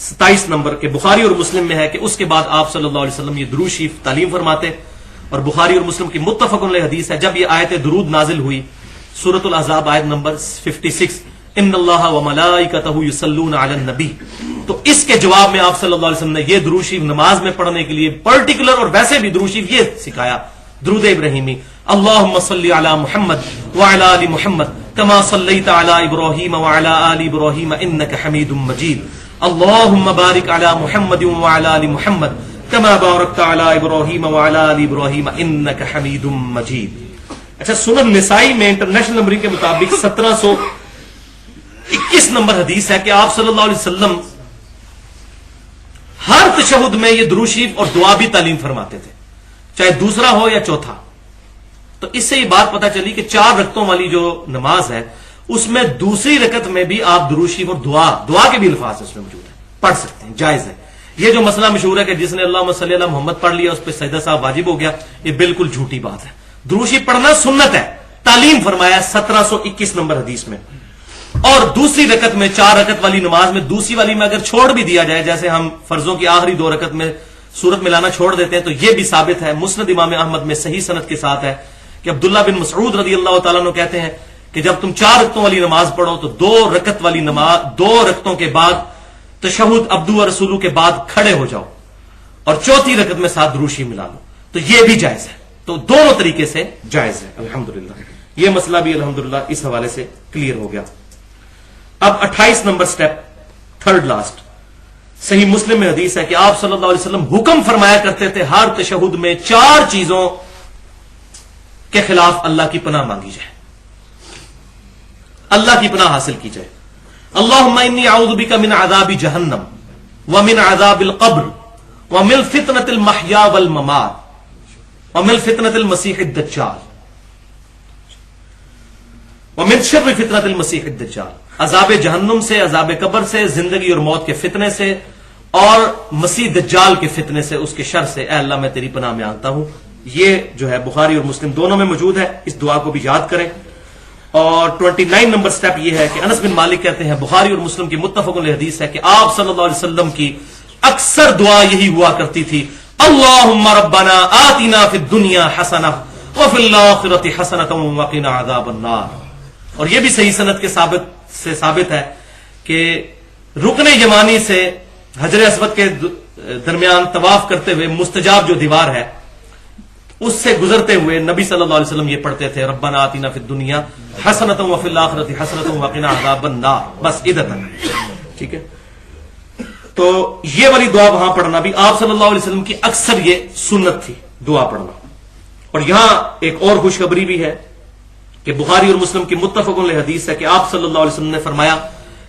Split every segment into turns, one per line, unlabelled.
27 number کے بخاری اور مسلم میں ہے کہ اس کے بعد آپ صلی اللہ علیہ وسلم یہ درود شریف تعلیم فرماتے، اور بخاری اور مسلم کی متفق علیہ حدیث ہے جب یہ آیت درود نازل ہوئی سورۃ الاحزاب آیت نمبر 56 ان اللہ وملائکتہ یصلون علی النبی، تو اس کے جواب میں آپ صلی اللہ علیہ وسلم نے یہ درود شریف نماز میں پڑھنے کے لیے پرٹیکولر اور ویسے بھی درود شریف یہ سکھایا، درود ابراہیمی، اللہم صلی علی محمد وعلی آل محمد کما صلیت علی ابراہیم وعلی آل ابراہیم انک حمید مجید، اللہم بارک علی محمد وعلی آل محمد کما بارکت علی ابراہیم وعلی آل ابراہیم انک حمید مجید۔ اچھا، سنن نسائی میں انٹرنیشنل نمبرنگ کے مطابق 1721 نمبر حدیث ہے کہ آپ صلی اللہ علیہ وسلم ہر تشہد میں یہ درود شریف اور دعا بھی تعلیم فرماتے تھے، چاہے دوسرا ہو یا چوتھا۔ تو اس سے یہ بات پتہ چلی کہ 4 رکعتوں والی جو نماز ہے اس میں دوسری رکعت میں بھی آپ درود شریف اور دعا کے بھی الفاظ اس میں موجود ہیں، پڑھ سکتے ہیں، جائز ہے۔ یہ جو مسئلہ مشہور ہے کہ جس نے اللہم صلی علی محمد پڑھ لیا اس پہ سجدہ صاحب واجب ہو گیا، یہ بالکل جھوٹی بات ہے۔ درود شریف پڑھنا سنت ہے، تعلیم فرمایا 1721 نمبر حدیث میں۔ اور دوسری رکعت میں 4 رکعت والی نماز میں دوسری والی میں اگر چھوڑ بھی دیا جائے، جیسے ہم فرضوں کی آخری 2 رکعت میں سورت ملانا چھوڑ دیتے ہیں، تو یہ بھی ثابت ہے، مسند امام احمد میں صحیح سند کے ساتھ ہے کہ عبداللہ بن مسعود رضی اللہ تعالیٰ عنہ کہتے ہیں کہ جب تم 4 رکعتوں والی نماز پڑھو تو 2 رکعت والی نماز 2 رکعتوں کے بعد تشہد عبدو و رسولو کے بعد کھڑے ہو جاؤ اور چوتھی رکعت میں ساتھ درود شریف ملا لو، تو یہ بھی جائز ہے۔ تو دونوں طریقے سے جائز ہے الحمدللہ۔ یہ مسئلہ بھی الحمدللہ اس حوالے سے کلیئر ہو گیا۔ اب 28 نمبر سٹیپ، تھرڈ لاسٹ، صحیح مسلم میں حدیث ہے کہ آپ صلی اللہ علیہ وسلم حکم فرمایا کرتے تھے ہر تشہد میں 4 چیزوں کے خلاف اللہ کی پناہ مانگی جائے، اللہ کی پناہ حاصل کی جائے۔ اللہم انی اعوذ بک من عذاب جہنم ومن عذاب القبر ومن فتنة المحیا والممات ومن فتنة المسیح الدجال ومن شر فتنة المسیح الدجال، عذاب جہنم سے، عذاب قبر سے، زندگی اور موت کے فتنے سے، اور مسیح دجال کے فتنے سے، اس کے شر سے، اے اللہ میں تیری پناہ مانگتا ہوں۔ یہ جو ہے بخاری اور مسلم دونوں میں موجود ہے، اس دعا کو بھی یاد کریں۔ اور 29 نمبر سٹیپ یہ ہے کہ انس بن مالک کہتے ہیں بخاری اور مسلم کی متفق علیہ حدیث ہے کہ آپ صلی اللہ علیہ وسلم کی اکثر دعا یہی ہوا کرتی تھی، اللہم ربنا آتنا فی الدنیا حسنہ وفی الآخرۃ حسنۃ وقنا عذاب النار۔ اور یہ بھی صحیح سند کے ثابت ہے کہ رکن یمانی سے حجر اسود کے درمیان طواف کرتے ہوئے مستجاب جو دیوار ہے اس سے گزرتے ہوئے نبی صلی اللہ علیہ وسلم یہ پڑھتے تھے ربنا آتنا فی الدنیا حسنۃ وفی الآخرۃ حسنۃ وقنا عذاب النار، بس ادھر تک، ٹھیک ہے۔ تو یہ والی دعا وہاں پڑھنا بھی آپ صلی اللہ علیہ وسلم کی اکثر یہ سنت تھی، دعا پڑھنا۔ اور یہاں ایک اور خوشخبری بھی ہے کہ بخاری اور مسلم کی متفق علیہ حدیث ہے کہ آپ صلی اللہ علیہ وسلم نے فرمایا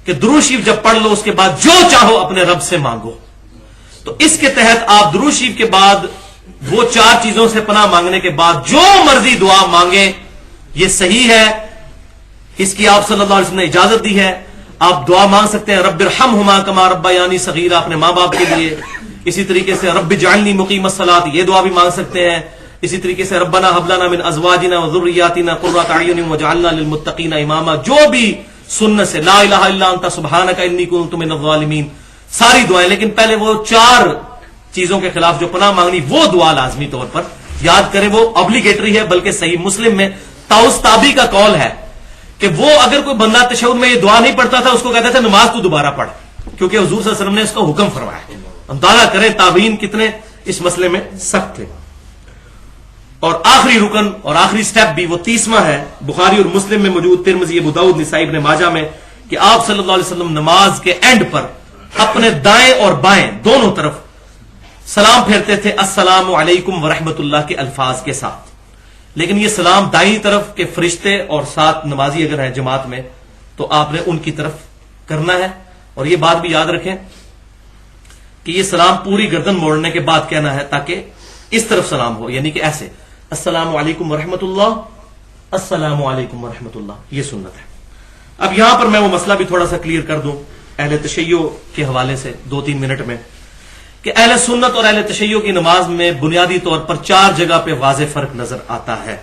کہ درود شریف جب پڑھ لو اس کے بعد جو چاہو اپنے رب سے مانگو۔ تو اس کے تحت آپ درود شریف کے بعد وہ 4 چیزوں سے پناہ مانگنے کے بعد جو مرضی دعا مانگیں، یہ صحیح ہے، اس کی آپ صلی اللہ علیہ وسلم نے اجازت دی ہے۔ آپ دعا مانگ سکتے ہیں رب ارحمہما کما ربیانی صغیرہ، اپنے ماں باپ کے لیے۔ اسی طریقے سے رب اجعلنی مقیم الصلاۃ، یہ دعا بھی مانگ سکتے ہیں۔ اسی طریقے سے ربنا ھب لنا من ازواجنا وذریاتنا قرۃ اعین واجعلنا للمتقین اماما، جو بھی سنت سے لا الہ الا انت سبحانک انی کنت من الظالمین، ساری دعائیں۔ لیکن پہلے وہ 4 چیزوں کے خلاف جو پناہ مانگنی وہ دعا لازمی طور پر یاد کریں، وہ ابلیگیٹری ہے، بلکہ صحیح مسلم میں طاؤس تابی کا قول ہے کہ وہ اگر کوئی بندہ تشہد میں یہ دعا نہیں پڑھتا تھا اس کو کہتا تھا نماز تو دوبارہ پڑھ، کیونکہ حضور صلی اللہ علیہ وسلم نے اس کو حکم فرمایا۔ اندازہ کریں تابعین کتنے اس مسئلے میں سخت تھے۔ اور آخری رکن اور آخری سٹیپ بھی وہ 30واں ہے، بخاری اور مسلم میں موجود، ترمذی، ابو داؤد، نسائی، ابن ماجہ میں، کہ آپ صلی اللہ علیہ وسلم نماز کے اینڈ پر اپنے دائیں اور بائیں دونوں طرف سلام پھیرتے تھے السلام علیکم ورحمۃ اللہ کے الفاظ کے ساتھ۔ لیکن یہ سلام دائیں طرف کے فرشتے اور ساتھ نمازی اگر ہیں جماعت میں تو آپ نے ان کی طرف کرنا ہے۔ اور یہ بات بھی یاد رکھیں کہ یہ سلام پوری گردن موڑنے کے بعد کہنا ہے تاکہ اس طرف سلام ہو، یعنی کہ ایسے السلام علیکم ورحمۃ اللہ، السلام علیکم ورحمۃ اللہ، یہ سنت ہے۔ اب یہاں پر میں وہ مسئلہ بھی تھوڑا سا کلیئر کر دوں اہل تشیع کے حوالے سے 2-3 منٹ میں، کہ اہل سنت اور اہل تشیع کی نماز میں بنیادی طور پر 4 جگہ پہ واضح فرق نظر آتا ہے،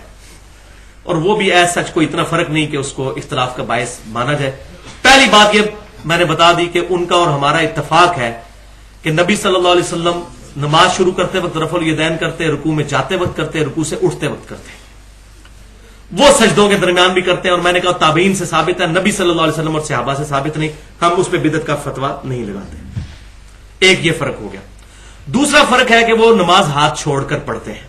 اور وہ بھی ایز سچ کوئی اتنا فرق نہیں کہ اس کو اختلاف کا باعث مانا جائے۔ پہلی بات یہ میں نے بتا دی کہ ان کا اور ہمارا اتفاق ہے کہ نبی صلی اللہ علیہ وسلم نماز شروع کرتے وقت رفع الیدین کرتے، رکوع میں جاتے وقت کرتے، رکوع سے اٹھتے وقت کرتے، وہ سجدوں کے درمیان بھی کرتے ہیں. اور میں نے کہا تابعین سے ثابت ہے، نبی صلی اللہ علیہ وسلم اور صحابہ سے ثابت نہیں. ہم اس پہ بدعت کا فتویٰ نہیں لگاتے. ایک یہ فرق ہو گیا. دوسرا فرق ہے کہ وہ نماز ہاتھ چھوڑ کر پڑھتے ہیں.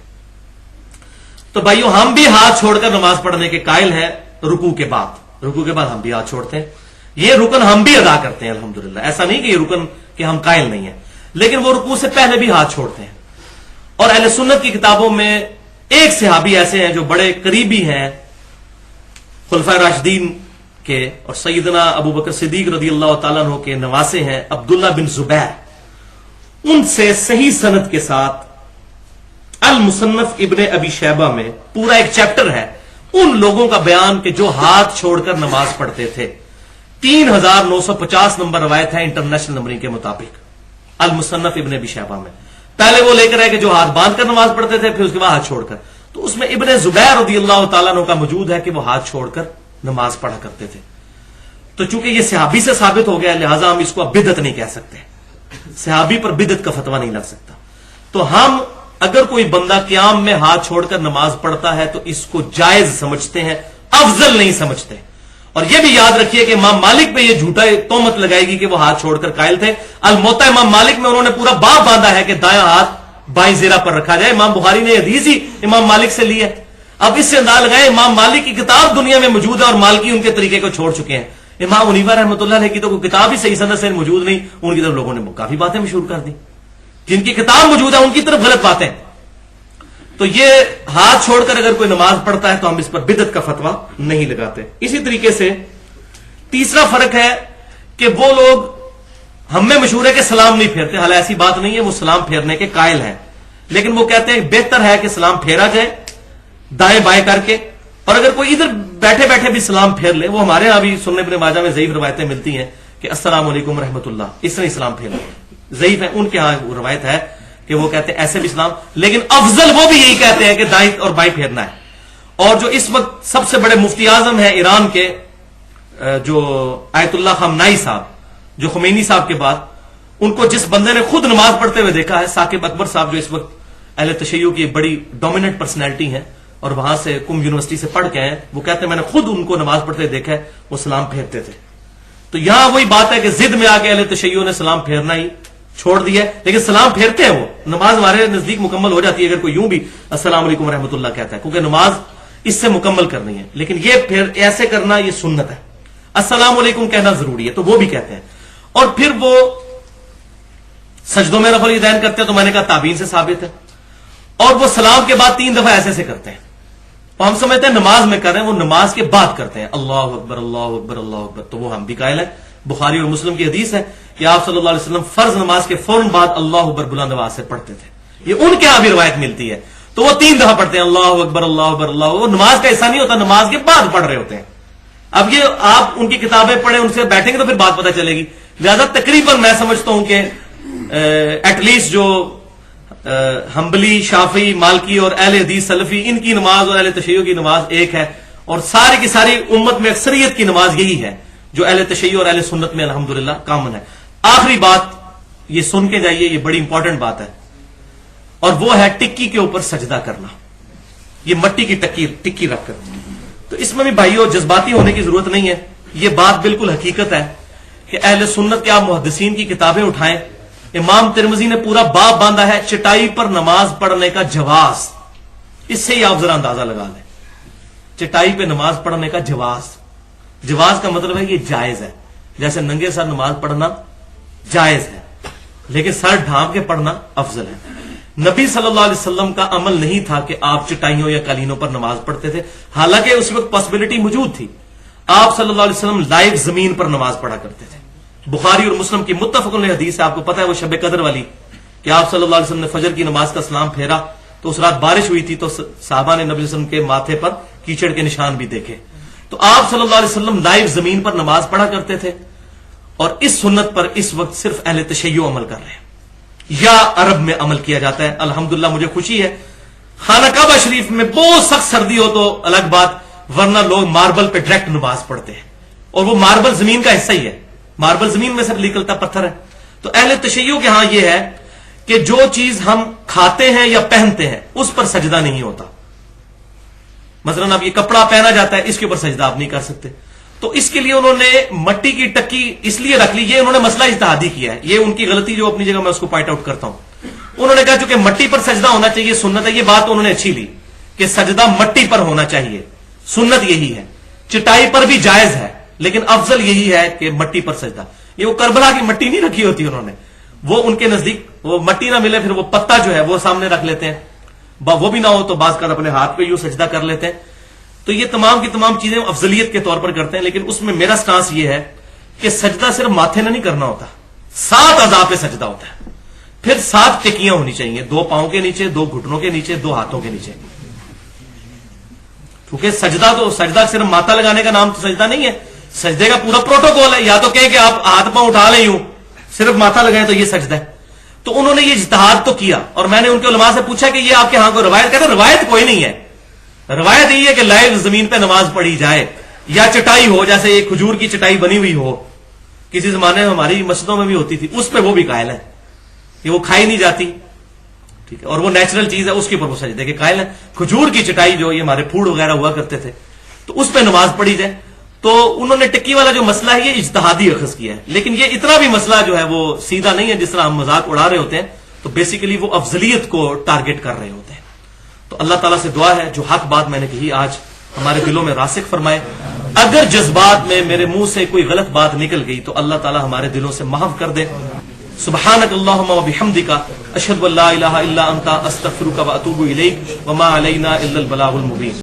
تو بھائیو ہم بھی ہاتھ چھوڑ کر نماز پڑھنے کے قائل ہیں. رکوع کے بعد ہم بھی ہاتھ چھوڑتے ہیں. یہ رکن ہم بھی ادا کرتے ہیں الحمدللہ. ایسا نہیں کہ یہ رکن کہ ہم قائل نہیں ہیں، لیکن وہ رکوع سے پہلے بھی ہاتھ چھوڑتے ہیں. اور اہل سنت کی کتابوں میں ایک صحابی ایسے ہیں جو بڑے قریبی ہیں خلفائے راشدین کے اور سیدنا ابو بکر صدیق رضی اللہ تعالیٰ عنہ کے نواسے ہیں، عبداللہ بن زبیر. ان سے صحیح سند کے ساتھ المصنف ابن ابی شیبہ میں پورا ایک چیپٹر ہے ان لوگوں کا بیان کہ جو ہاتھ چھوڑ کر نماز پڑھتے تھے. 3950 نمبر روایت ہے انٹرنیشنل نمبرنگ کے مطابق المصنف ابن ابی شیبہ میں. پہلے وہ لے کر آئے کہ جو ہاتھ باندھ کر نماز پڑھتے تھے، پھر اس کے بعد ہاتھ چھوڑ کر. تو اس میں ابن زبیر رضی اللہ تعالیٰ عنہ کا موجود ہے کہ وہ ہاتھ چھوڑ کر نماز پڑھا کرتے تھے. تو چونکہ یہ صحابی سے ثابت ہو گیا، لہٰذا ہم اس کو اب بدعت نہیں کہہ سکتے. صحابی پر بدعت کا فتویٰ نہیں لگ سکتا. تو ہم اگر کوئی بندہ قیام میں ہاتھ چھوڑ کر نماز پڑھتا ہے تو اس کو جائز سمجھتے ہیں، افضل نہیں سمجھتے. اور یہ بھی یاد رکھیے کہ امام مالک پہ یہ جھوٹا تہمت لگائے گی کہ وہ ہاتھ چھوڑ کر قائل تھے. الموطا امام مالک میں انہوں نے پورا باب باندھا ہے کہ دایاں ہاتھ بائیں زیرہ پر رکھا جائے. امام بخاری نے حدیث ہی امام مالک سے لی ہے. اب اس سے انداز لگائے امام مالک کی کتاب دنیا میں موجود ہے اور مالکی ان کے طریقے کو چھوڑ چکے ہیں. امام حنیفہ رحمۃ اللہ علیہ کی تو کوئی کتاب ہی صحیح سند سے موجود نہیں، ان کی طرف لوگوں نے کافی باتیں مشہور کر دی. جن کی کتاب موجود ہے ان کی طرف غلط باتیں. تو یہ ہاتھ چھوڑ کر اگر کوئی نماز پڑھتا ہے تو ہم اس پر بدعت کا فتویٰ نہیں لگاتے. اسی طریقے سے تیسرا فرق ہے کہ وہ لوگ ہم میں مشہور ہے کہ سلام نہیں پھیرتے. حالانکہ ایسی بات نہیں ہے، وہ سلام پھیرنے کے قائل ہیں، لیکن وہ کہتے ہیں بہتر ہے کہ سلام پھیرا جائے دائیں بائیں کر کے. اور اگر کوئی ادھر بیٹھے بیٹھے بھی سلام پھیر لے، وہ ہمارے یہاں بھی سنن ابن ماجہ میں ضعیف روایتیں ملتی ہیں کہ السلام علیکم رحمۃ اللہ، اس طرح سلام پھیر لے. ضعیف ہے، ان کے ہاں روایت ہے کہ وہ کہتے ہیں ایسے بھی سلام، لیکن افضل وہ بھی یہی کہتے ہیں کہ دائیں اور بائیں پھیرنا ہے. اور جو اس وقت سب سے بڑے مفتی اعظم ہیں ایران کے، جو آیت اللہ خامنائی صاحب، جو خمینی صاحب کے بعد، ان کو جس بندے نے خود نماز پڑھتے ہوئے دیکھا ہے، ثاقب اکبر صاحب، جو اس وقت اہل تشیع کی ایک بڑی ڈومیننٹ پرسنالٹی ہیں اور وہاں سے کم یونیورسٹی سے پڑھ کے ہیں، وہ کہتے ہیں میں نے خود ان کو نماز پڑھتے دیکھا ہے، وہ سلام پھیرتے تھے. تو یہاں وہی بات ہے کہ ضد میں آ کے اہل تشیع نے سلام پھیرنا ہی چھوڑ دیا ہے، لیکن سلام پھیرتے ہیں. وہ نماز ہمارے نزدیک مکمل ہو جاتی ہے اگر کوئی یوں بھی السلام علیکم رحمۃ اللہ کہتا ہے، کیونکہ نماز اس سے مکمل کرنی ہے. لیکن یہ پھر ایسے کرنا یہ سنت ہے. السلام علیکم کہنا ضروری ہے، تو وہ بھی کہتے ہیں. اور پھر وہ سجدوں میں رفع الیدین کرتے ہیں، تو میں نے کہا تابعین سے ثابت ہے. اور وہ سلام کے بعد 3 دفعہ ایسے سے کرتے ہیں، اور ہم سمجھتے ہیں نماز میں کر رہے ہیں، وہ نماز کے بعد کرتے ہیں اللہ اکبر اللہ اکبر اللہ اکبر. تو وہ ہم بھی قائل ہیں. بخاری اور مسلم کی حدیث ہے کہ آپ صلی اللہ علیہ وسلم فرض نماز کے فوراً بعد اللہ اکبر بلند آواز سے پڑھتے تھے. یہ ان کے یہاں بھی روایت ملتی ہے. تو وہ 3 دفعہ پڑھتے ہیں اللہ اکبر اللہ اکبر اللہ. وہ نماز کا ایسا نہیں ہوتا، نماز کے بعد پڑھ رہے ہوتے ہیں. اب یہ آپ ان کی کتابیں پڑھیں، ان سے بیٹھیں گے تو پھر بات پتہ چلے گی. لہذا تقریباً میں سمجھتا ہوں کہ ایٹ لیسٹ جو حنبلی، شافعی، مالکی اور اہل حدیث سلفی، ان کی نماز اور اہل تشیع کی نماز ایک ہے. اور ساری کی ساری امت میں اکثریت کی نماز یہی ہے جو اہل تشیع اور اہل سنت میں الحمدللہ کامن ہے. آخری بات یہ سن کے جائیے، یہ بڑی امپورٹنٹ بات ہے، اور وہ ہے ٹکی کے اوپر سجدہ کرنا. یہ مٹی کی ٹکی رکھ کر. تو اس میں بھی بھائیوں جذباتی ہونے کی ضرورت نہیں ہے. یہ بات بالکل حقیقت ہے کہ اہل سنت کے آپ محدثین کی کتابیں اٹھائیں، امام ترمذی نے پورا باب باندھا ہے چٹائی پر نماز پڑھنے کا جواز. اس سے ہی آپ ذرا اندازہ لگا لیں، چٹائی پہ نماز پڑھنے کا جواز. جواز کا مطلب ہے یہ جائز ہے. جیسے ننگے سر نماز پڑھنا جائز ہے، لیکن سر ڈھانپ کے پڑھنا افضل ہے. نبی صلی اللہ علیہ وسلم کا عمل نہیں تھا کہ آپ چٹائیوں یا قالینوں پر نماز پڑھتے تھے، حالانکہ اس وقت پاسبلٹی موجود تھی. آپ صلی اللہ علیہ وسلم لائیو زمین پر نماز پڑھا کرتے تھے. بخاری اور مسلم کی متفق علیہ حدیث ہے، آپ کو پتا ہے وہ شب قدر والی، کہ آپ صلی اللہ علیہ وسلم نے فجر کی نماز کا سلام پھیرا تو اس رات بارش ہوئی تھی، تو صحابہ نے نبی صلی اللہ علیہ وسلم کے ماتھے پر کیچڑ کے نشان بھی دیکھے. تو آپ صلی اللہ علیہ وسلم لائیو زمین پر نماز پڑھا کرتے تھے. اور اس سنت پر اس وقت صرف اہل تشیع عمل کر رہے ہیں یا عرب میں عمل کیا جاتا ہے. الحمدللہ مجھے خوشی ہے، خانہ کعبہ شریف میں بہت سخت سردی ہو تو الگ بات، ورنہ لوگ ماربل پہ ڈائریکٹ نماز پڑھتے ہیں، اور وہ ماربل زمین کا حصہ ہی ہے. ماربل زمین میں سے نکلتا پتھر ہے. تو اہل تشیع کے ہاں یہ ہے کہ جو چیز ہم کھاتے ہیں یا پہنتے ہیں اس پر سجدہ نہیں ہوتا. مثلا اب یہ کپڑا پہنا جاتا ہے، اس کے اوپر سجدہ آپ نہیں کر سکتے. تو اس کے لیے انہوں نے مٹی کی ٹکی اس لیے رکھ لی. یہ انہوں نے مسئلہ اجتہادی کیا ہے، یہ ان کی غلطی جو اپنی جگہ میں اس کو پوائنٹ آؤٹ کرتا ہوں. انہوں نے کہا چونکہ مٹی پر سجدہ ہونا چاہیے سنت ہے، یہ بات انہوں نے اچھی لی کہ سجدہ مٹی پر ہونا چاہیے، سنت یہی ہے. چٹائی پر بھی جائز ہے لیکن افضل یہی ہے کہ مٹی پر سجدہ. یہ وہ کربلا کی مٹی نہیں رکھی ہوتی انہوں نے، وہ ان کے نزدیک وہ مٹی نہ ملے پھر وہ پتا جو ہے وہ سامنے رکھ لیتے ہیں، وہ بھی نہ ہو تو بعض کر اپنے ہاتھ پہ یوں سجدہ کر لیتے ہیں. تو یہ تمام کی تمام چیزیں افضلیت کے طور پر کرتے ہیں. لیکن اس میں میرا سٹانس یہ ہے کہ سجدہ صرف ماتھے نہ نہیں کرنا ہوتا، 7 اعضاء پہ سجدہ ہوتا ہے. پھر 7 ٹکیاں ہونی چاہیے، 2 پاؤں کے نیچے، 2 گھٹنوں کے نیچے، 2 ہاتھوں کے نیچے. کیونکہ سجدہ صرف ماتھا لگانے کا نام تو سجدہ نہیں ہے، سجدے کا پورا پروٹوکول ہے. یا تو کہ آپ ہاتھ پاؤں اٹھا لیں یوں، صرف ماتھا لگائیں تو یہ سجدہ ہے. تو انہوں نے یہ اجتہاد تو کیا اور میں نے ان کے علماء سے پوچھا کہ یہ آپ کے ہاں کوئی روایت؟ کہتے ہیں روایت کوئی نہیں ہے. روایت یہی ہے کہ لائیو زمین پہ نماز پڑھی جائے یا چٹائی ہو، جیسے یہ کھجور کی چٹائی بنی ہوئی ہو، کسی زمانے میں ہماری مسجدوں میں بھی ہوتی تھی، اس پہ وہ بھی قائل ہے کہ وہ کھائی نہیں جاتی، ٹھیک ہے، اور وہ نیچرل چیز ہے، اس کے اوپر وہ سجدے کے قائل ہے. کھجور کی چٹائی جو یہ ہمارے پھوڑ وغیرہ ہوا کرتے تھے تو اس پہ نماز پڑھی جائے. تو انہوں نے ٹکی والا جو مسئلہ ہے یہ اجتہادی اخذ کیا ہے. لیکن یہ اتنا بھی مسئلہ جو ہے وہ سیدھا نہیں ہے جس طرح ہم مذاق اڑا رہے ہوتے ہیں. تو بیسیکلی وہ افضلیت کو ٹارگٹ کر رہے ہوتے ہیں. تو اللہ تعالیٰ سے دعا ہے جو حق بات میں نے کہی آج ہمارے دلوں میں راسخ فرمائے. اگر جذبات میں میرے منہ سے کوئی غلط بات نکل گئی تو اللہ تعالیٰ ہمارے دلوں سے محو کر دے. سبحانک اللہم و بحمدک اشہد ان لا الہ الا انت استغفرک و اتوب الیک وما علینا الا البلاغ المبین.